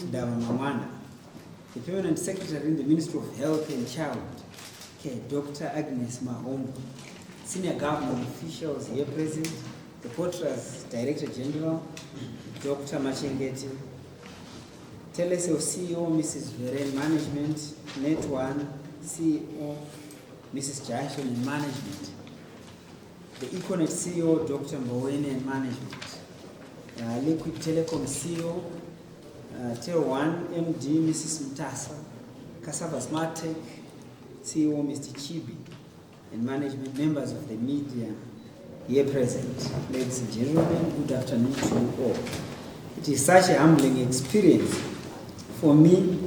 Dava Mamana, the Permanent Secretary in the Ministry of Health and Child Care, Dr. Agnes Mahongo, senior government officials here present, the Portras Director General, Dr. Machengeti, Telesel CEO, Mrs. Veren Management, Net1 CEO, Mrs. Jackson in Management, the Econet CEO, Dr. Mboweni in Management, Liquid Telecom CEO, Tel1 MD, Mrs. Mtasa, Cassava Smart Tech CEO, Mr. Chibi, and management members of the media here present. Ladies and gentlemen, good afternoon to you all. It is such a humbling experience for me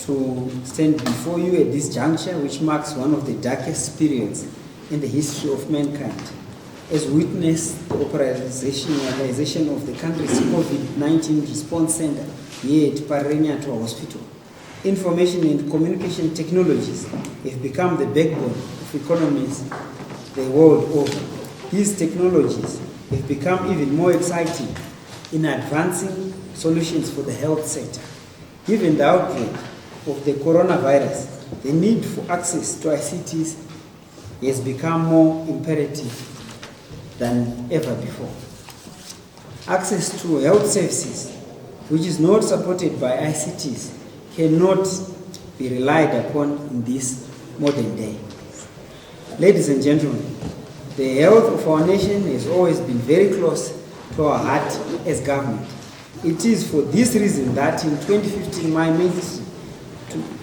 to stand before you at this juncture, which marks one of the darkest periods in the history of mankind, as we witness the operationalization of the country's COVID-19 response center here at Parenyatua Hospital. Information and communication technologies have become the backbone of economies the world over. These technologies have become even more exciting in advancing solutions for the health sector. Given the outbreak of the coronavirus, the need for access to ICTs has become more imperative than ever before. Access to health services, which is not supported by ICTs, cannot be relied upon in this modern day. Ladies and gentlemen, the health of our nation has always been very close to our heart as government. It is for this reason that in 2015, my ministry,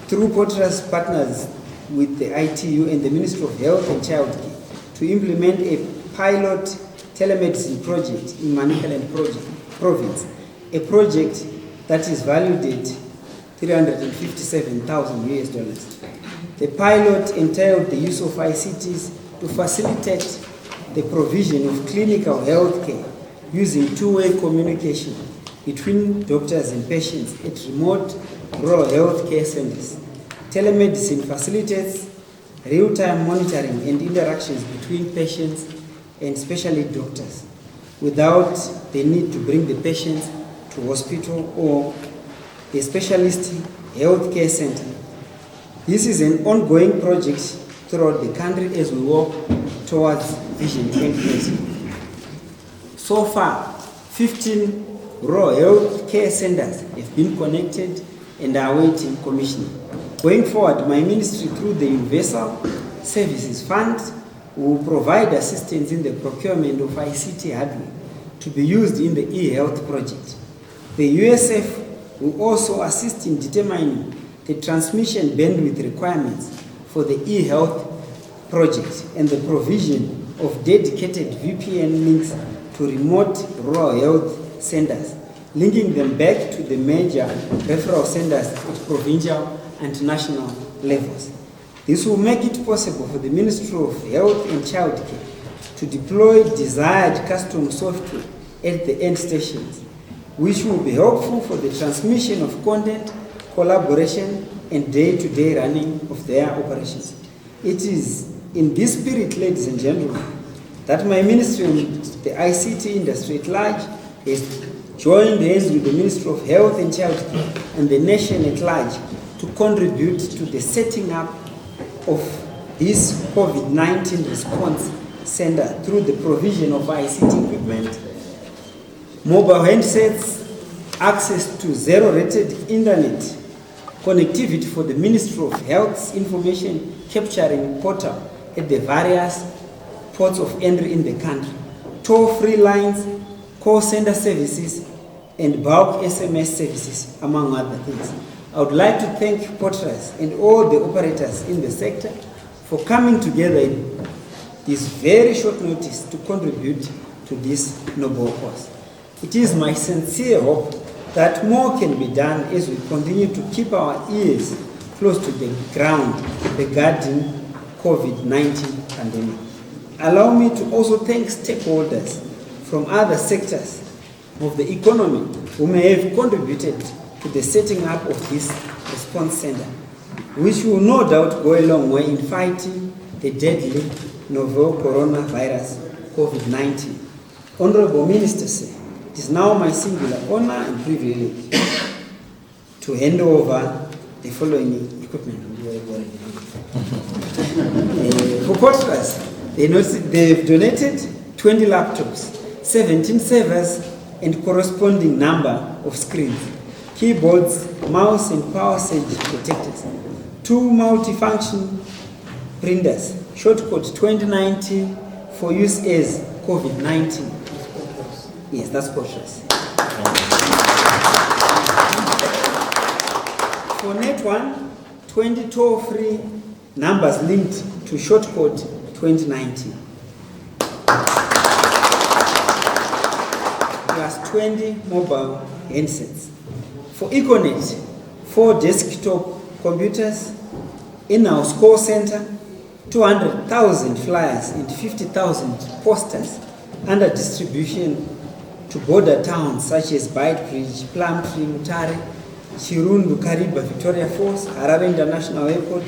through Portras partners with the ITU and the Ministry of Health and Child Care, to implement a pilot telemedicine project in Manicaland province, a project that is valued at $357,000. The pilot entailed the use of ICTs to facilitate the provision of clinical health care using two-way communication between doctors and patients at remote rural health care centers. Telemedicine facilitates real-time monitoring and interactions between patients and specialty doctors without the need to bring the patients to hospital or a specialist health care center. This is an ongoing project throughout the country as we work towards Vision 2020. So far, 15 rural health care centers have been connected and are awaiting commissioning. Going forward, my ministry, through the Universal Services Fund, will provide assistance in the procurement of ICT hardware to be used in the e-health project. The USF will also assist in determining the transmission bandwidth requirements for the e-health project and the provision of dedicated VPN links to remote rural health centers, linking them back to the major referral centers at provincial and national levels. This will make it possible for the Ministry of Health and Child Care to deploy desired custom software at the end stations, which will be helpful for the transmission of content, collaboration, and day-to-day running of their operations. It is in this spirit, ladies and gentlemen, that my ministry and the ICT industry at large has joined hands with the Ministry of Health and Child Care and the nation at large to contribute to the setting up of this COVID-19 response center through the provision of ICT equipment, mobile handsets, access to zero-rated internet, connectivity for the Ministry of Health's information capturing portal at the various ports of entry in the country, toll-free lines, call center services, and bulk SMS services, among other things. I would like to thank Portras and all the operators in the sector for coming together in this very short notice to contribute to this noble cause. It is my sincere hope that more can be done as we continue to keep our ears close to the ground regarding COVID-19 pandemic. Allow me to also thank stakeholders from other sectors of the economy who may have contributed to the setting up of this response center, which will no doubt go a long way in fighting the deadly novel coronavirus, COVID-19. Honorable Minister, It is now my singular honor and privilege to hand over the following equipment. For contrast, they've donated 20 laptops, 17 servers, and corresponding number of screens, keyboards, mouse, and power surge protectors, 2 multifunction printers, shortcode 2019 for use as COVID-19. Yes, that's cautious. For Net 1, 20 toll-free numbers linked to shortcode 2019. Plus 20 mobile handsets. For Econet, 4 desktop computers, in-house call center, 200,000 flyers and 50,000 posters under distribution to border towns such as Beitbridge, Plumtree, Mutare, Chirundu, Kariba, Victoria Falls, Harare International Airport,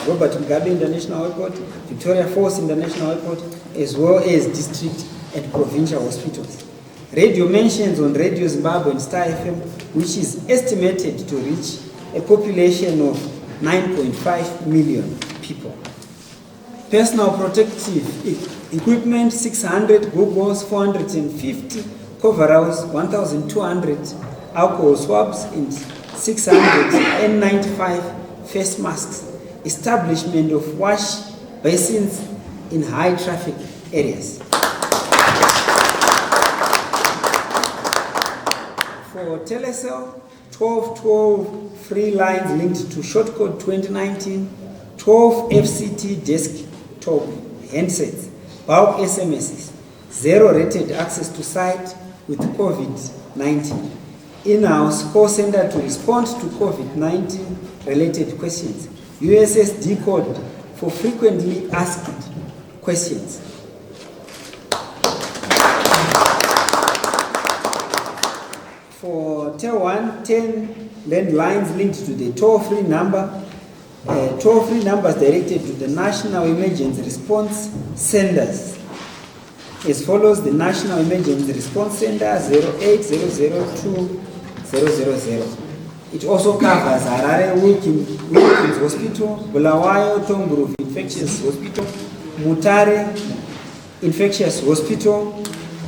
Robert Mugabe International Airport, Victoria Falls International Airport, as well as district and provincial hospitals. Radio mentions on Radio Zimbabwe and Star FM, which is estimated to reach a population of 9.5 million people. Personal protective equipment, 600 goggles, 450 coveralls, 1,200 alcohol swabs, and 600 N95 face masks. Establishment of wash basins in high traffic areas. For Telecel, 12 free lines linked to shortcode 2019, 12 FCT desktop handsets, bulk SMSs, 0 rated access to site with COVID-19, in-house call center to respond to COVID-19 related questions, USSD code for frequently asked questions. For Tier 1, 10 landlines linked to the toll-free number, toll-free numbers directed to the National Emergency Response Centers. As follows: the National Emergency Response Center 08002000. It also covers Harare Wilkins Hospital, Bulawayo Tonguru Infectious Hospital, Mutare Infectious Hospital,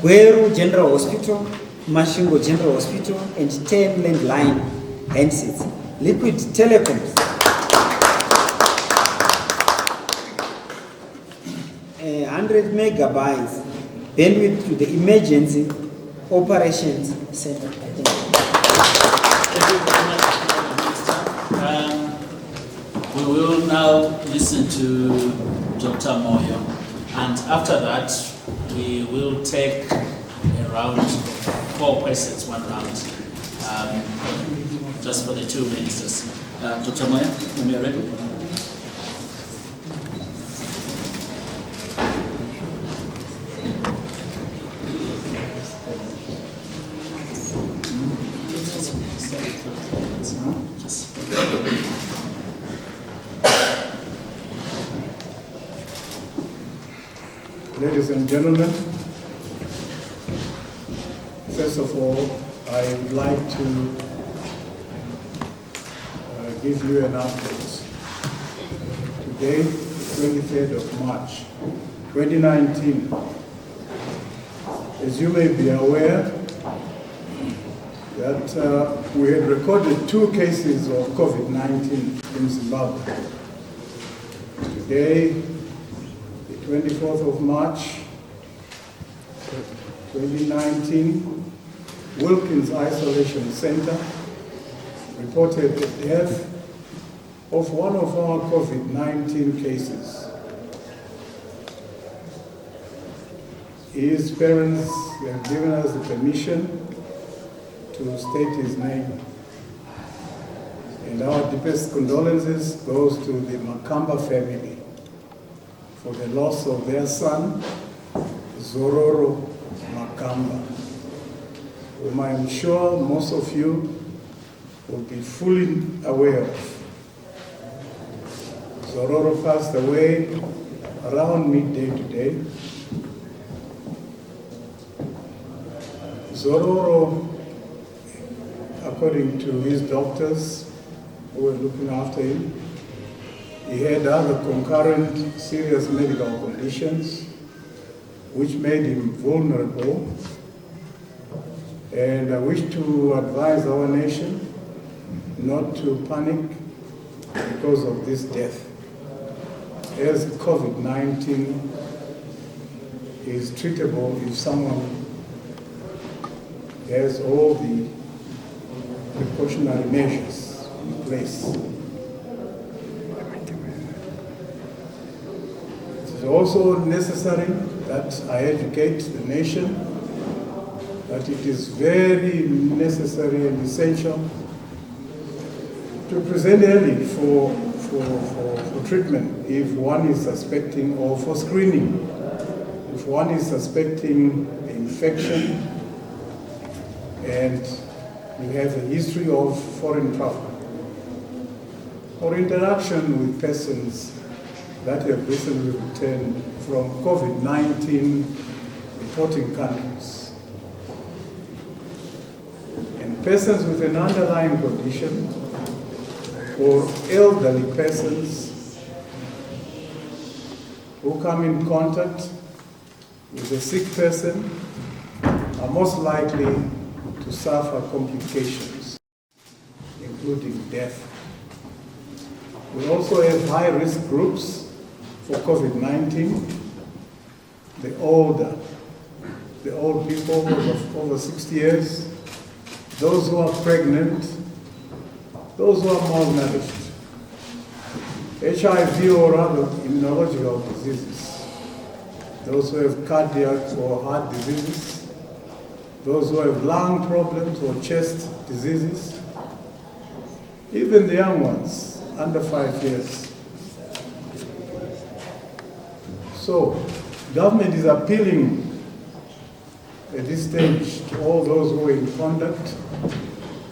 Gweru General Hospital, Mashingo General Hospital, and 10 landline handsets. Liquid Telecoms, 100 megabytes bandwidth to the Emergency Operations Center. Thank you very much, Minister. We will now listen to Dr. Moyo, and after that, we will take a round of 4 questions, 1 round, just for the 2 ministers. Dr. Moyo, when you are ready. Ladies and gentlemen, first of all, I would like to give you an update. Today, the 23rd of March, 2019, as you may be aware, that we had recorded 2 cases of COVID-19 in Zimbabwe. Today, the 24th of March, 2019, Wilkins Isolation Center reported the death of one of our COVID-19 cases. His parents have given us the permission to state his name. And our deepest condolences goes to the Makamba family for the loss of their son, Zororo Makamba, whom I am sure most of you will be fully aware of. Zororo passed away around midday today. Zororo, according to his doctors who were looking after him, he had other concurrent serious medical conditions which made him vulnerable. And I wish to advise our nation not to panic because of this death, as COVID-19 is treatable if someone has all the precautionary measures in place. It is also necessary that I educate the nation that it is very necessary and essential to present early for treatment if one is suspecting, or for screening if one is suspecting infection and you have a history of foreign travel or interaction with persons that have recently returned from COVID-19 reporting countries. And persons with an underlying condition or elderly persons who come in contact with a sick person are most likely to suffer complications, including death. We also have high-risk groups for COVID-19, the old people over 60 years, those who are pregnant, those who are malnourished, HIV or other immunological diseases, those who have cardiac or heart diseases, those who have lung problems or chest diseases, even the young ones under 5 years. So, government is appealing at this stage to all those who are in contact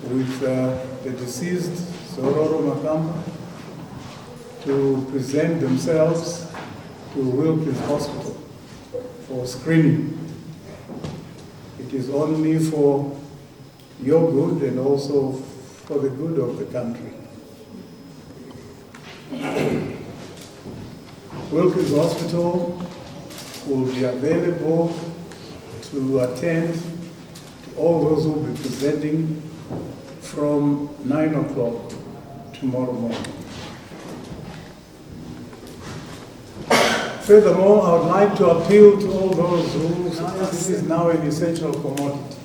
with the deceased Zororo Makamba to present themselves to Wilkins Hospital for screening. It is only for your good and also for the good of the country. Wilkins Hospital will be available to attend to all those who will be presenting from 9 o'clock tomorrow morning. Furthermore, I would like to appeal to all those who this is now an essential commodity.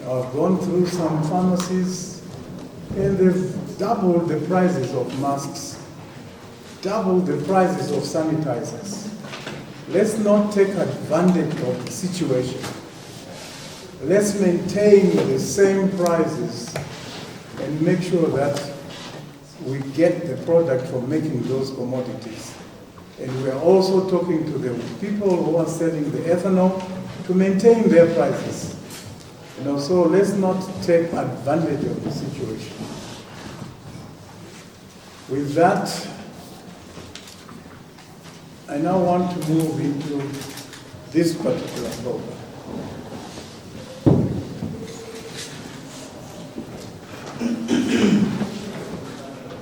I've gone through some pharmacies and they've doubled the prices of masks, doubled the prices of sanitizers. Let's not take advantage of the situation. Let's maintain the same prices and make sure that we get the product from making those commodities. And we are also talking to the people who are selling the ethanol to maintain their prices. So let's not take advantage of the situation. With that, I now want to move into this particular program.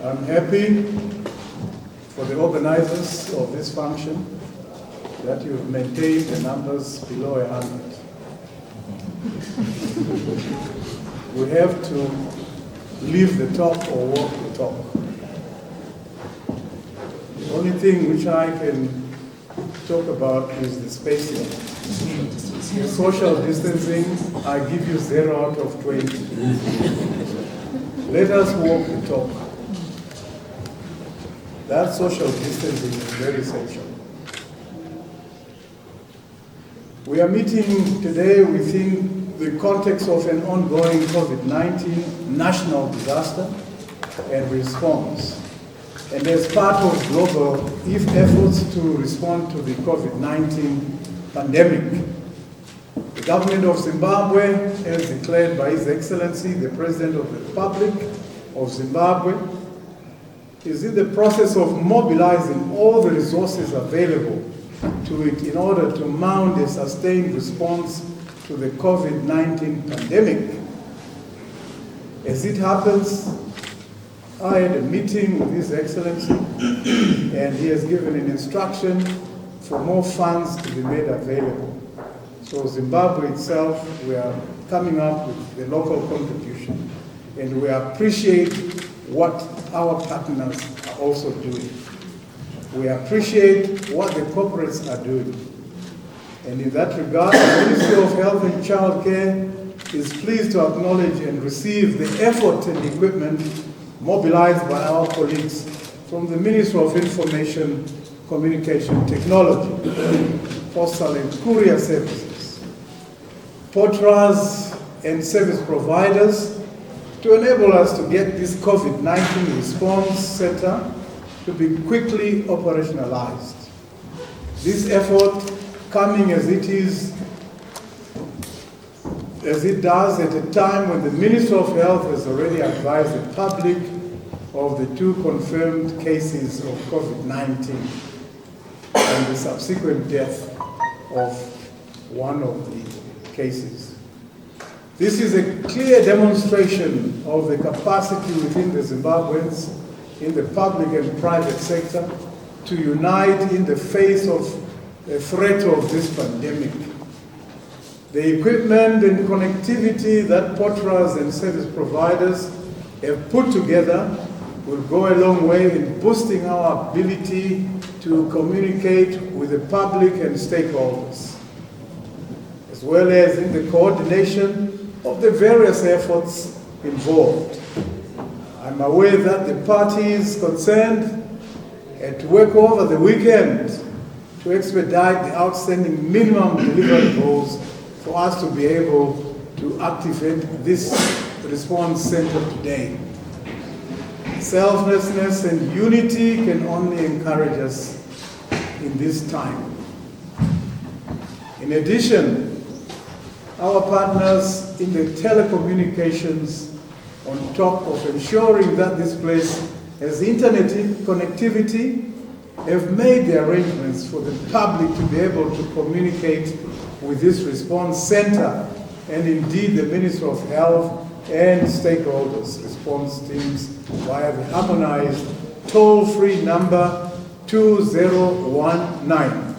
I'm happy for the organizers of this function that you've maintained the numbers below 100. We have to leave the talk or walk the talk. The only thing which I can talk about is the spacing. Social distancing, I give you 0 out of 20. Let us walk the talk. That social distancing is very essential. We are meeting today within the context of an ongoing COVID-19 national disaster and response. And as part of global efforts to respond to the COVID-19 pandemic, the government of Zimbabwe, as declared by His Excellency, the President of the Republic of Zimbabwe, is in the process of mobilizing all the resources available to it in order to mount a sustained response to the COVID-19 pandemic. As it happens, I had a meeting with His Excellency and he has given an instruction for more funds to be made available. So Zimbabwe itself, we are coming up with the local contribution, and we appreciate what our partners are also doing. We appreciate what the corporates are doing. And in that regard, the Ministry of Health and Child Care is pleased to acknowledge and receive the effort and equipment mobilized by our colleagues from the Ministry of Information, Communication Technology, Postal and Courier Services, porters and service providers to enable us to get this COVID-19 response center to be quickly operationalized. This effort coming as it does at a time when the Minister of Health has already advised the public of the 2 confirmed cases of COVID-19 and the subsequent death of one of the cases. This is a clear demonstration of the capacity within the Zimbabweans in the public and private sector to unite in the face of the threat of this pandemic. The equipment and connectivity that porters and service providers have put together will go a long way in boosting our ability to communicate with the public and stakeholders, as well as in the coordination of the various efforts involved. I'm aware that the parties concerned had to work over the weekend to expedite the outstanding minimum deliverables for us to be able to activate this response center today. Selflessness and unity can only encourage us in this time. In addition, our partners in the telecommunications, on top of ensuring that this place has internet connectivity, have made the arrangements for the public to be able to communicate with this response center, and indeed the Ministry of Health and stakeholders response teams via the harmonized toll-free number 2019.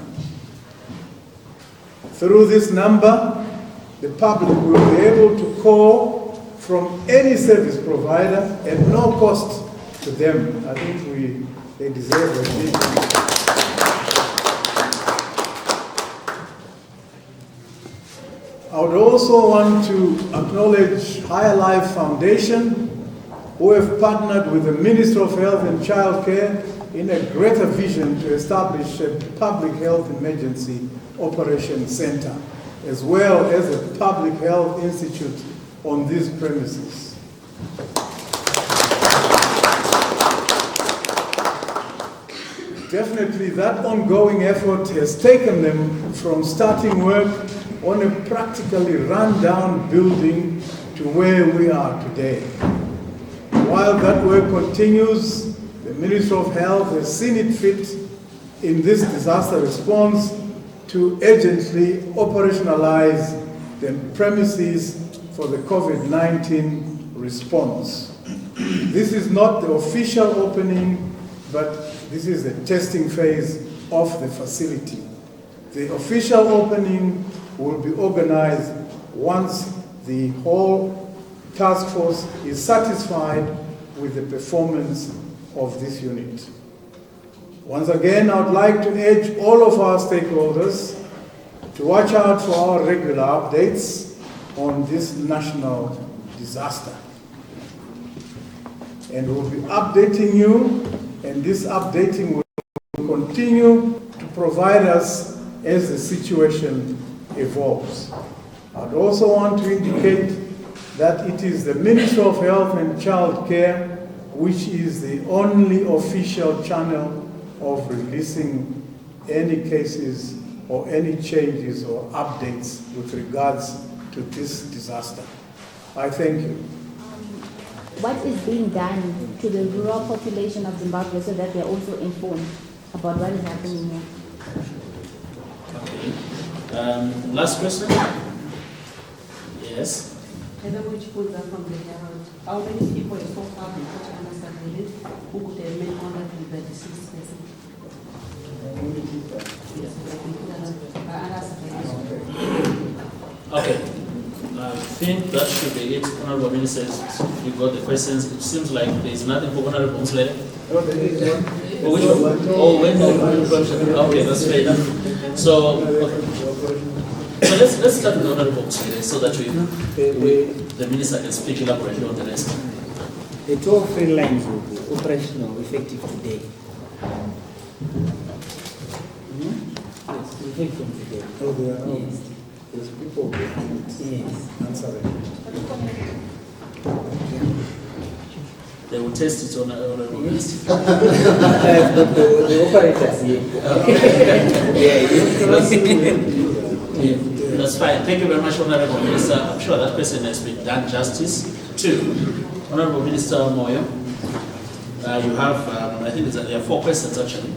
Through this number, the public will be able to call from any service provider at no cost to them. I think they deserve a big I would also want to acknowledge Higher Life Foundation, who have partnered with the Ministry of Health and Child Care in a greater vision to establish a public health emergency operations center, as well as a public health institute on these premises. Definitely that ongoing effort has taken them from starting work on a practically run-down building to where we are today. While that work continues, the Ministry of Health has seen it fit in this disaster response to urgently operationalize the premises for the COVID-19 response. This is not the official opening, but this is the testing phase of the facility. The official opening will be organized once the whole task force is satisfied with the performance of this unit. Once again, I would like to urge all of our stakeholders to watch out for our regular updates on this national disaster. And we'll be updating you, and this updating will continue to provide us as the situation evolves. I'd also want to indicate that it is the Ministry of Health and Child Care which is the only official channel of releasing any cases or any changes or updates with regards to this disaster. I thank you. What is being done to the rural population of Zimbabwe so that they are also informed about what is happening here? Okay. Last question. Yes. Heather, which pulls up from the Herald. How many people so far been put under surveillance who could have made contact with the deceased person? Yes, they have been put under surveillance. Okay. I think that should be it. Honorable Minister, you got the questions. It seems like there is nothing for Honorable Musleh. No, there is one. Oh, which one? Oh, when okay, that's fair enough. So, so let's start with Honorable Musleh so that the Minister can speak elaborately on the rest. The 12 free lines will be operational effective today. Yes, effective from today. No, they are not. Yes. There's people who Yes. answering. They will test it on Honorable Minister. The operators here. Yeah, that's fine. Thank you very much, Honorable Minister. I'm sure that question has been done justice to. Honorable Minister Moyo, you have, I think there are 4 questions actually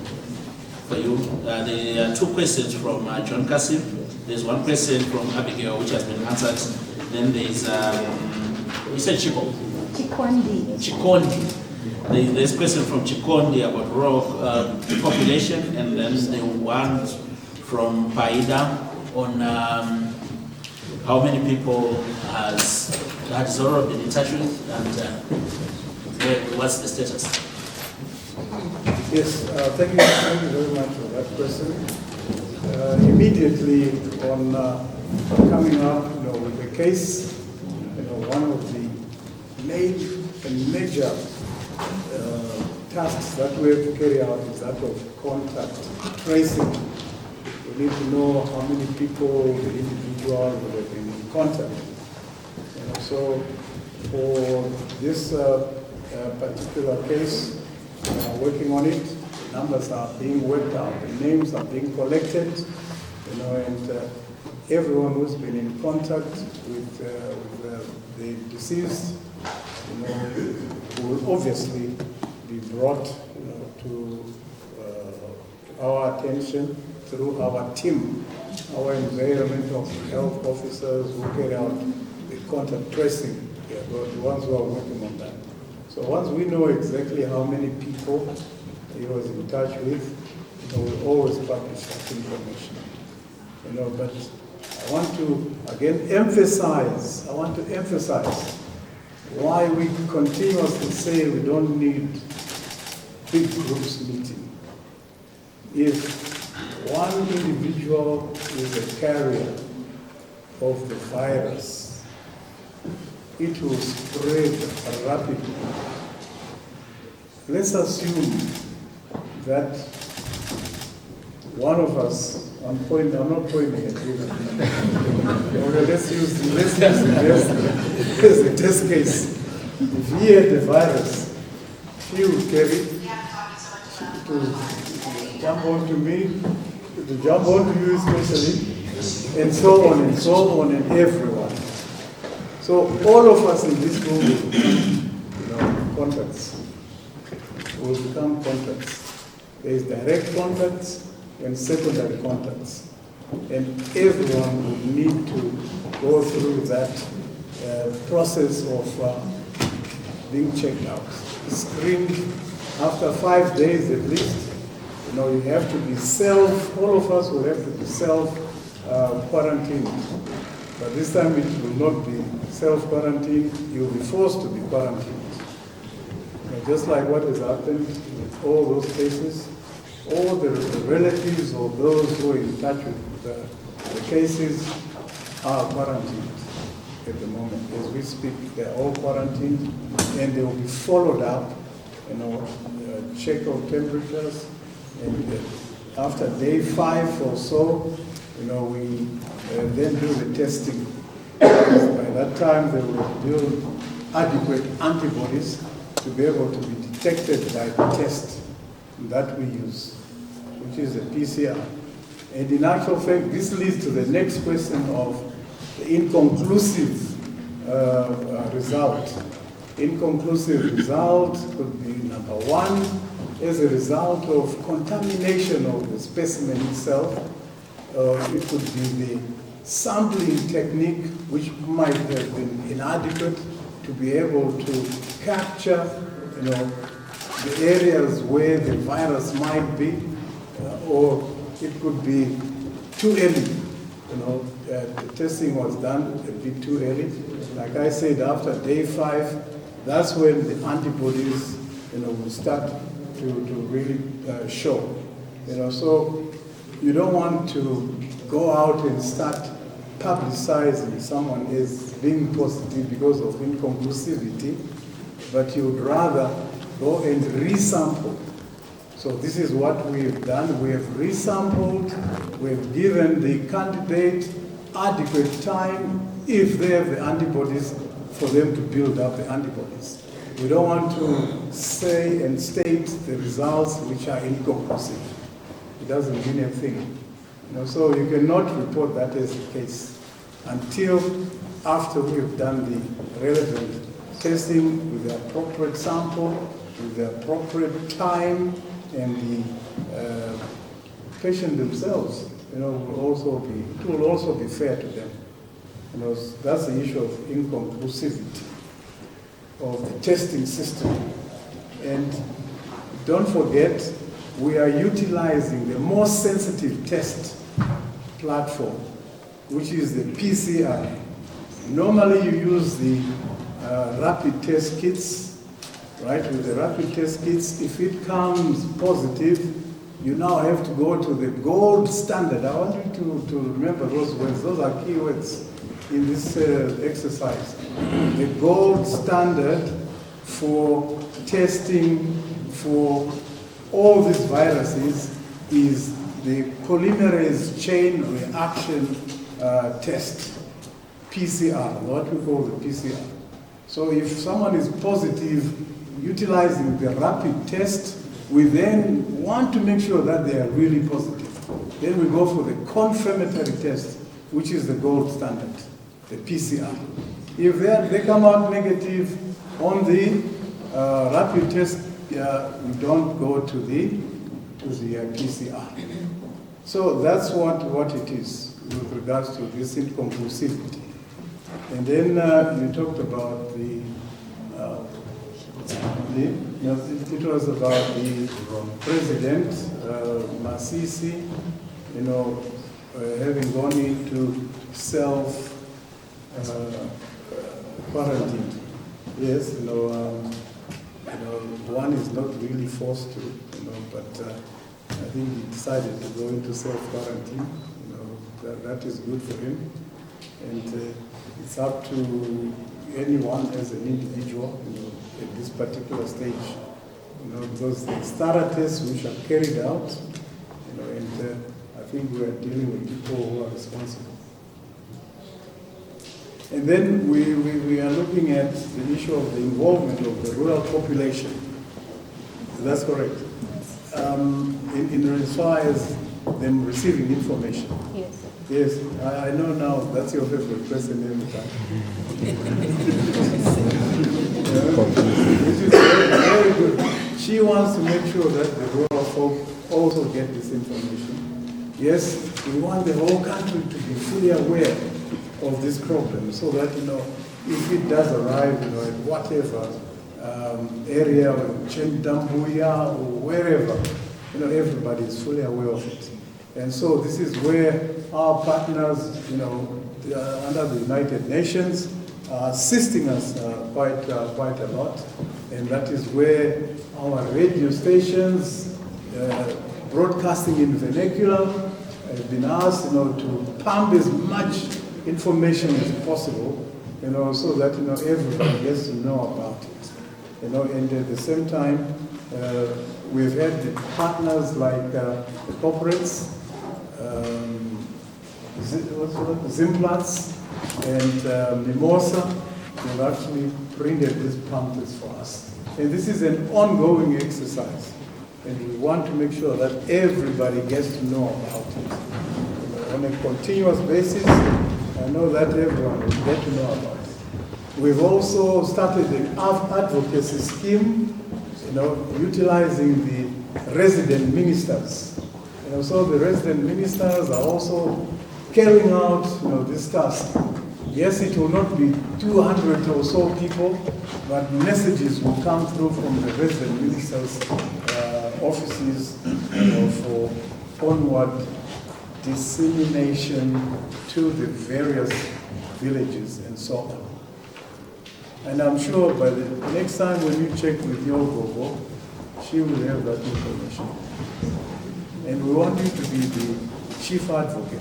for you. There are 2 questions from John Kasim. There's 1 question from Abigail which has been answered. Then there's, you said Chikondi. Chikondi. There's a question from Chikondi about rural population, and then the one from Paida on how many people has Zoro been in touch with, and what's the status? Yes, thank you very much for that question. Immediately on coming up, with the case, one of the major tasks that we have to carry out is that of contact tracing. We need to know how many people, the individuals that have been in contact. So for this particular case, working on it, the numbers are being worked out, the names are being collected, and everyone who's been in contact with the deceased, will obviously be brought, to our attention through our team, our environmental health officers who carry out the contact tracing. They are the ones who are working on that. So once we know exactly how many people he was in touch with, we'll always publish that information. But I want to again emphasize why we continuously say we don't need big groups meeting. If one individual is a carrier of the virus, it will spread rapidly. Let's assume that one of us, I'm not pointing at you. Okay, let's use the test case. If he had the virus, he would carry it to jump onto me, to jump onto you especially, and so on, and everyone. So all of us in this room will become contacts. Will become contacts. There is direct contacts and secondary contacts. And everyone will need to go through that process of being checked out. Screened after 5 days at least. You have to be all of us will have to be quarantined. But this time it will not be self-quarantined, you'll be forced to be quarantined. Just like what has happened with all those cases, all the relatives of those who are in touch with the cases are quarantined at the moment. As we speak, they're all quarantined, and they will be followed up, check of temperatures, and after day 5 or so, we then do the testing. By that time, they will build adequate antibodies to be able to be detected by the test that we use, which is a PCR. And in actual fact, this leads to the next question of the inconclusive result. Inconclusive result could be number 1, as a result of contamination of the specimen itself. It could be sampling technique which might have been inadequate to be able to capture, the areas where the virus might be, or it could be too early. The testing was done a bit too early. Like I said, after day 5, that's when the antibodies, will start to really show. So you don't want to go out and start publicizing someone as being positive because of inconclusivity, but you would rather go and resample. So this is what we've done. We have resampled, we've given the candidate adequate time, if they have the antibodies, for them to build up the antibodies. We don't want to say and state the results which are inconclusive. It doesn't mean anything. So you cannot report that as the case until after we've done the relevant testing with the appropriate sample, with the appropriate time, and the patient themselves, will also be fair to them. That's the issue of inconclusivity of the testing system. And don't forget, we are utilizing the most sensitive test platform, which is the PCR. Normally you use the rapid test kits, right? With the rapid test kits, if it comes positive, you now have to go to the gold standard. I want you to remember those words. Those are key words in this exercise. The gold standard for testing for all these viruses is the polymerase chain reaction test, PCR, what we call the PCR. So if someone is positive, utilizing the rapid test, we then want to make sure that they are really positive. Then we go for the confirmatory test, which is the gold standard, the PCR. If they come out negative on the rapid test, we don't go to the PCR. So that's what it is with regards to this inconclusivity. And then you talked about it was about the president, Masisi, having gone into self-quarantine. Yes, one is not really forced to, but I think he decided to go into self-quarantine. That is good for him. And it's up to anyone as an individual, at this particular stage, because the starter tests which are carried out, and I think we are dealing with people who are responsible. And then we are looking at the issue of the involvement of the rural population. That's correct. In as far as them receiving information. Yes. Yes, I know now that's your favorite person every time. Which is very good. She wants to make sure that the rural folk also get this information. Yes, we want the whole country to be fully aware of this problem so that, if it does arrive, at whatever area, or Chemdambuya, or wherever, everybody is fully aware of it. And so this is where our partners, under the United Nations, are assisting us quite a lot. And that is where our radio stations, broadcasting in vernacular, have been asked, to pump as much information as possible, so that, everybody gets to know about it. And at the same time, we've had the partners like the corporates, Zimplats and Mimosa, have actually printed these pamphlets for us. And this is an ongoing exercise. And we want to make sure that everybody gets to know about it. On a continuous basis, I know that everyone will get to know about it. We've also started an advocacy scheme, utilizing the resident ministers. So the resident ministers are also carrying out, this task. Yes, it will not be 200 or so people, but messages will come through from the resident ministers' offices for onward dissemination to the various villages and so on. And I'm sure by the next time when you check with your Gogo, she will have that information. And we want you to be the chief advocate.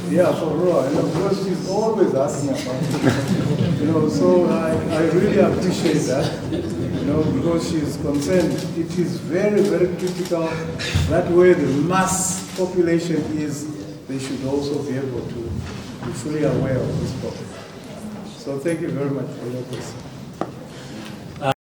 Yeah, for Roa, because she's always asking about it. So I really appreciate that, because she's concerned. It is very, very critical that where the mass population is, they should also be able to be fully aware of this problem. So thank you very much for your question.